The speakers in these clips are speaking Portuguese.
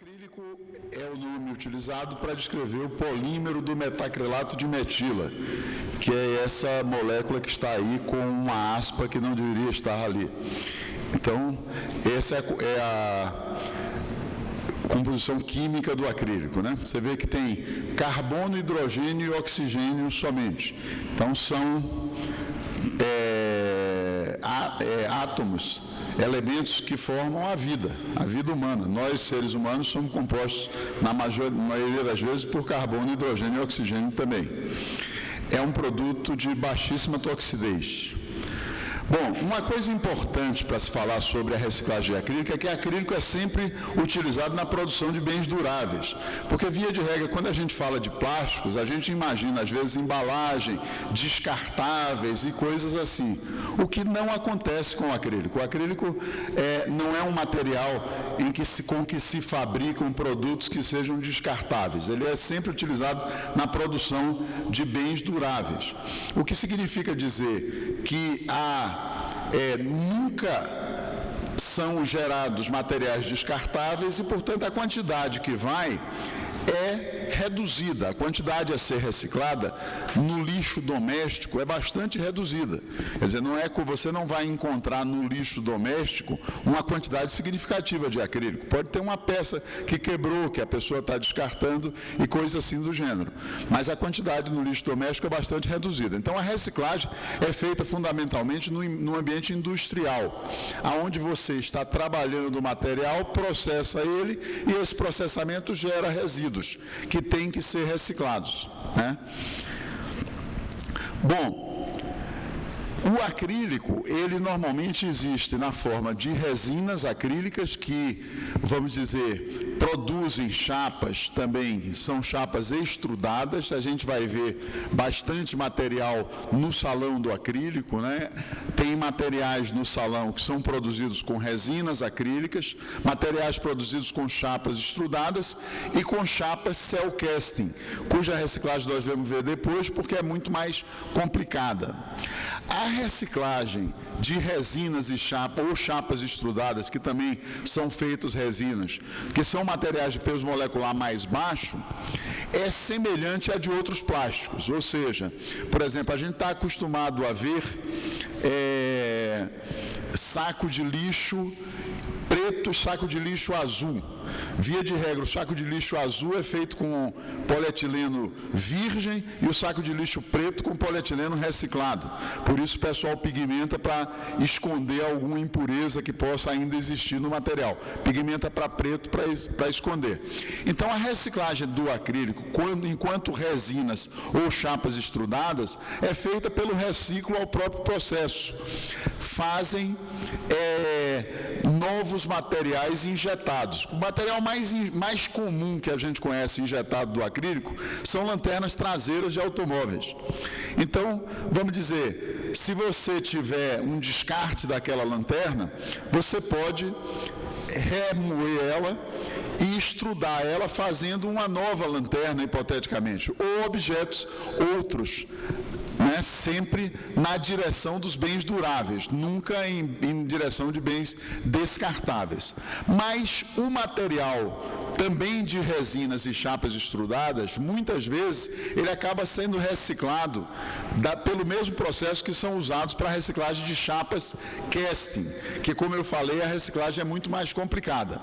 acrílico é o nome utilizado para descrever o polímero do metacrilato de metila, que é essa molécula que está aí com uma aspa que não deveria estar ali. Então, essa é a composição química do acrílico, né? Você vê que tem carbono, hidrogênio e oxigênio somente. Então, são átomos, elementos que formam a vida humana. Nós, seres humanos, somos compostos, na maioria das vezes, por carbono, hidrogênio e oxigênio também. É um produto de baixíssima toxidez. Bom, uma coisa importante para se falar sobre a reciclagem de acrílico é que acrílico é sempre utilizado na produção de bens duráveis, porque via de regra, quando a gente fala de plásticos, a gente imagina às vezes embalagem, descartáveis e coisas assim, o que não acontece com o acrílico. O acrílico não é um material com que se fabricam produtos que sejam descartáveis, ele é sempre utilizado na produção de bens duráveis, o que significa dizer que nunca são gerados materiais descartáveis e, portanto, a quantidade que vai é reduzida. A quantidade a ser reciclada no lixo doméstico é bastante reduzida. Quer dizer, você não vai encontrar no lixo doméstico uma quantidade significativa de acrílico. Pode ter uma peça que quebrou, que a pessoa está descartando e coisa assim do gênero. Mas a quantidade no lixo doméstico é bastante reduzida. Então, a reciclagem é feita fundamentalmente no ambiente industrial, onde você está trabalhando o material, processa ele e esse processamento gera resíduos que têm que ser reciclados, né? Bom, o acrílico, ele normalmente existe na forma de resinas acrílicas que, vamos dizer, produzem chapas também, são chapas extrudadas. A gente vai ver bastante material no salão do acrílico, né? Tem materiais no salão que são produzidos com resinas acrílicas, materiais produzidos com chapas extrudadas e com chapas cell casting, cuja reciclagem nós vamos ver depois, porque é muito mais complicada. A reciclagem de resinas e chapas extrudadas, que também são feitos resinas, que são materiais de peso molecular mais baixo, é semelhante à de outros plásticos. Ou seja, por exemplo, a gente está acostumado a ver saco de lixo preto e saco de lixo azul. Via de regra, o saco de lixo azul é feito com polietileno virgem e o saco de lixo preto com polietileno reciclado. Por isso o pessoal pigmenta para esconder alguma impureza que possa ainda existir no material. Pigmenta para preto para esconder. Então a reciclagem do acrílico, enquanto resinas ou chapas extrudadas, é feita pelo reciclo ao próprio processo. Fazem novos materiais injetados. O material mais comum que a gente conhece injetado do acrílico são lanternas traseiras de automóveis. Então, vamos dizer, se você tiver um descarte daquela lanterna, você pode remoer ela e extrudar ela fazendo uma nova lanterna, hipoteticamente, ou objetos outros, né, sempre na direção dos bens duráveis, nunca em direção de bens descartáveis. Mas o material também de resinas e chapas extrudadas, muitas vezes ele acaba sendo reciclado pelo mesmo processo que são usados para a reciclagem de chapas casting, que, como eu falei, a reciclagem é muito mais complicada.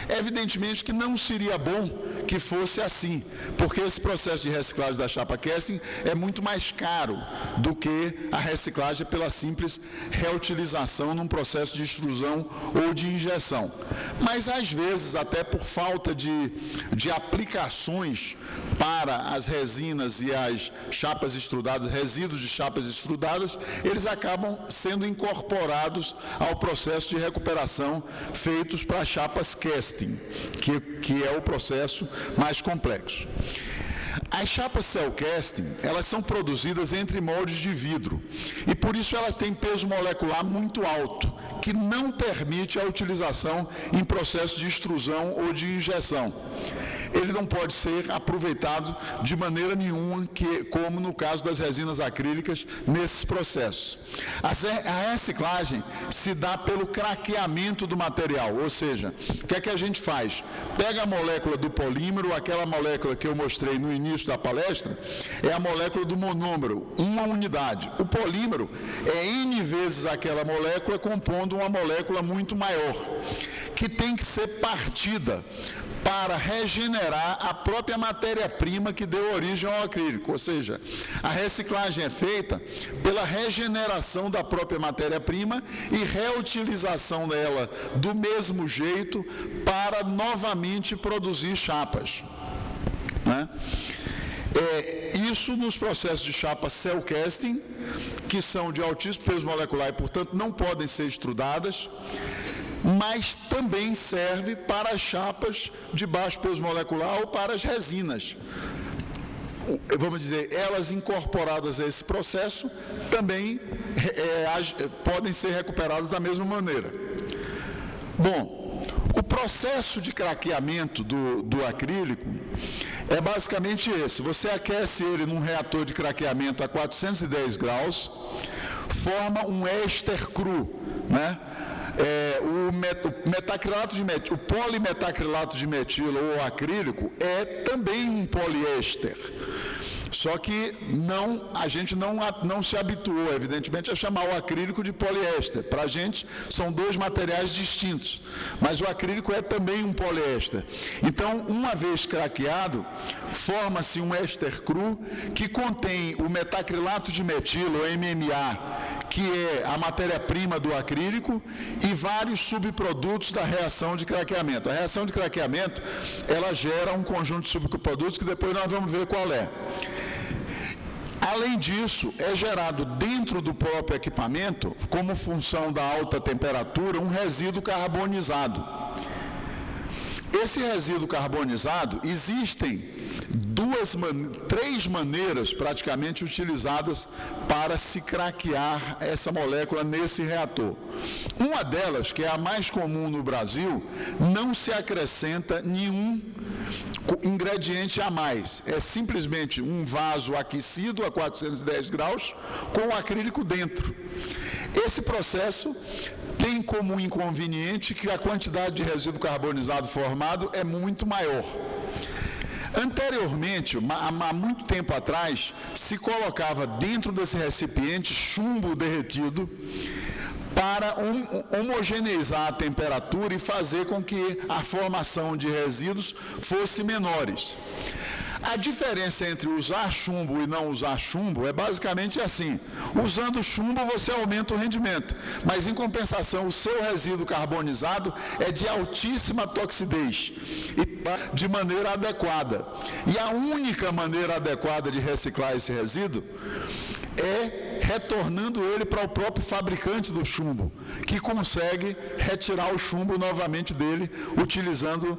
Evidentemente que não seria bom que fosse assim, porque esse processo de reciclagem da chapa casting é muito mais caro do que a reciclagem pela simples reutilização num processo de extrusão ou de injeção. Mas, às vezes, até por falta de aplicações para as resinas e as chapas extrudadas, resíduos de chapas extrudadas, eles acabam sendo incorporados ao processo de recuperação feitos para chapas casting, que é o processo mais complexo. As chapas cell casting, elas são produzidas entre moldes de vidro e por isso elas têm peso molecular muito alto, que não permite a utilização em processo de extrusão ou de injeção. ele não pode ser aproveitado de maneira nenhuma, como no caso das resinas acrílicas, nesses processos. A reciclagem se dá pelo craqueamento do material, ou seja, o que é que a gente faz? Pega a molécula do polímero, aquela molécula que eu mostrei no início da palestra, é a molécula do monômero, uma unidade. O polímero é N vezes aquela molécula compondo uma molécula muito maior, que tem que ser partida para regenerar a própria matéria-prima que deu origem ao acrílico, ou seja, a reciclagem é feita pela regeneração da própria matéria-prima e reutilização dela do mesmo jeito para novamente produzir chapas, né? Isso nos processos de chapa cell casting, que são de altíssimo peso molecular e, portanto, não podem ser extrudadas, mas também serve para as chapas de baixo peso molecular ou para as resinas. Vamos dizer, elas incorporadas a esse processo também podem ser recuperadas da mesma maneira. Bom, o processo de craqueamento do acrílico é basicamente esse. Você aquece ele num reator de craqueamento a 410 graus, forma um éster cru, né? O polimetacrilato de metilo ou acrílico é também um poliéster. Só que a gente não se habituou, evidentemente, a chamar o acrílico de poliéster. Para a gente, são dois materiais distintos, mas o acrílico é também um poliéster. Então, uma vez craqueado, forma-se um éster cru que contém o metacrilato de metilo, MMA, que é a matéria-prima do acrílico, e vários subprodutos da reação de craqueamento. A reação de craqueamento, ela gera um conjunto de subprodutos que depois nós vamos ver qual é. Além disso, é gerado dentro do próprio equipamento, como função da alta temperatura, um resíduo carbonizado. Esse resíduo carbonizado, existem três maneiras praticamente utilizadas para se craquear essa molécula nesse reator. Uma delas, que é a mais comum no Brasil, não se acrescenta nenhum ingrediente a mais. É simplesmente um vaso aquecido a 410 graus com o acrílico dentro. Esse processo tem como inconveniente que a quantidade de resíduo carbonizado formado é muito maior. Anteriormente, há muito tempo atrás, se colocava dentro desse recipiente chumbo derretido para homogeneizar a temperatura e fazer com que a formação de resíduos fosse menores. A diferença entre usar chumbo e não usar chumbo é basicamente assim: usando chumbo você aumenta o rendimento, mas em compensação o seu resíduo carbonizado é de altíssima toxidez e de maneira adequada. E a única maneira adequada de reciclar esse resíduo é retornando ele para o próprio fabricante do chumbo, que consegue retirar o chumbo novamente dele, utilizando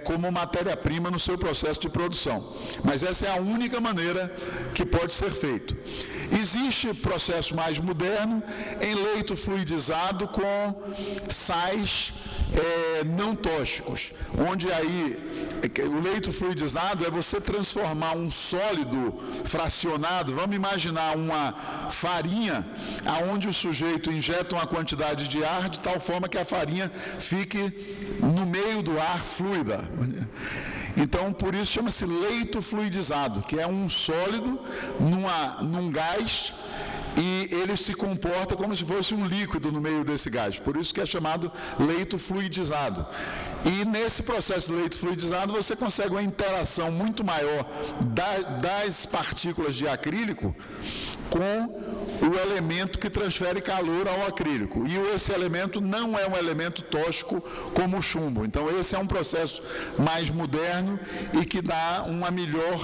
como matéria-prima no seu processo de produção. Mas essa é a única maneira que pode ser feito. Existe processo mais moderno em leito fluidizado com sais não tóxicos, onde aí o leito fluidizado é você transformar um sólido fracionado, vamos imaginar uma farinha, aonde o sujeito injeta uma quantidade de ar de tal forma que a farinha fique no meio do ar fluida. Então, por isso chama-se leito fluidizado, que é um sólido num gás, e ele se comporta como se fosse um líquido no meio desse gás. Por isso que é chamado leito fluidizado. E nesse processo de leito fluidizado, você consegue uma interação muito maior das partículas de acrílico com o elemento que transfere calor ao acrílico. E esse elemento não é um elemento tóxico como o chumbo. Então, esse é um processo mais moderno e que dá uma melhor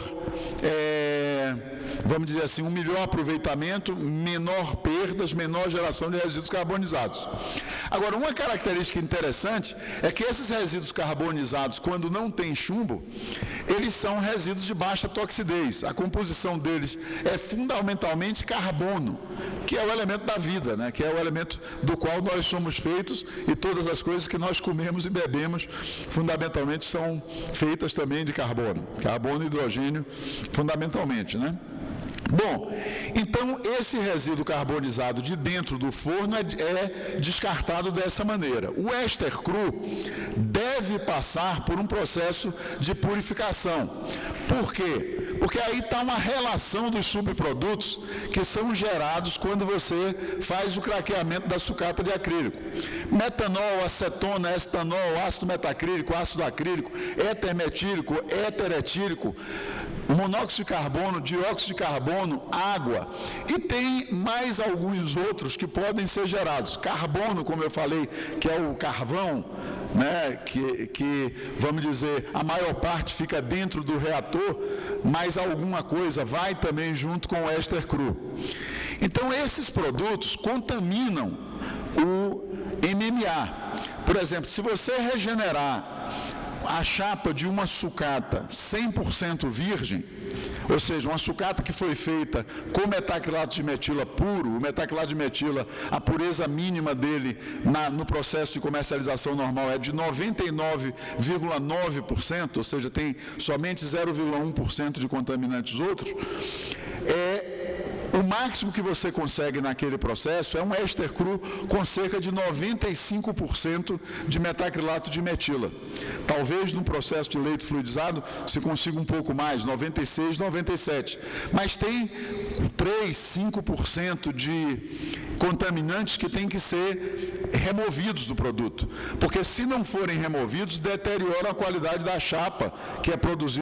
vamos dizer assim, um melhor aproveitamento, menor perdas, menor geração de resíduos carbonizados. Agora, uma característica interessante é que esses resíduos carbonizados, quando não tem chumbo, eles são resíduos de baixa toxidez. A composição deles é fundamentalmente carbono, que é o elemento da vida, né? Que é o elemento do qual nós somos feitos, e todas as coisas que nós comemos e bebemos, fundamentalmente, são feitas também de carbono. Carbono e hidrogênio, fundamentalmente, né? Bom, então esse resíduo carbonizado de dentro do forno é descartado dessa maneira. O éster cru deve passar por um processo de purificação. Por quê? Porque aí está uma relação dos subprodutos que são gerados quando você faz o craqueamento da sucata de acrílico. Metanol, acetona, etanol, ácido metacrílico, ácido acrílico, éter metílico, éter etílico, monóxido de carbono, dióxido de carbono, água, e tem mais alguns outros que podem ser gerados. Carbono, como eu falei, que é o carvão, né, que vamos dizer, a maior parte fica dentro do reator, mas alguma coisa vai também junto com o éster cru. Então, esses produtos contaminam o MMA. Por exemplo, se você regenerar a chapa de uma sucata 100% virgem, ou seja, uma sucata que foi feita com metacrilato de metila puro, o metacrilato de metila, a pureza mínima dele no processo de comercialização normal é de 99,9%, ou seja, tem somente 0,1% de contaminantes outros, o máximo que você consegue naquele processo é um éster cru com cerca de 95% de metacrilato de metila. Talvez no processo de leite fluidizado se consiga um pouco mais, 96, 97. Mas tem 3, 5% de contaminantes que têm que ser removidos do produto. Porque se não forem removidos, deterioram a qualidade da chapa que é produzida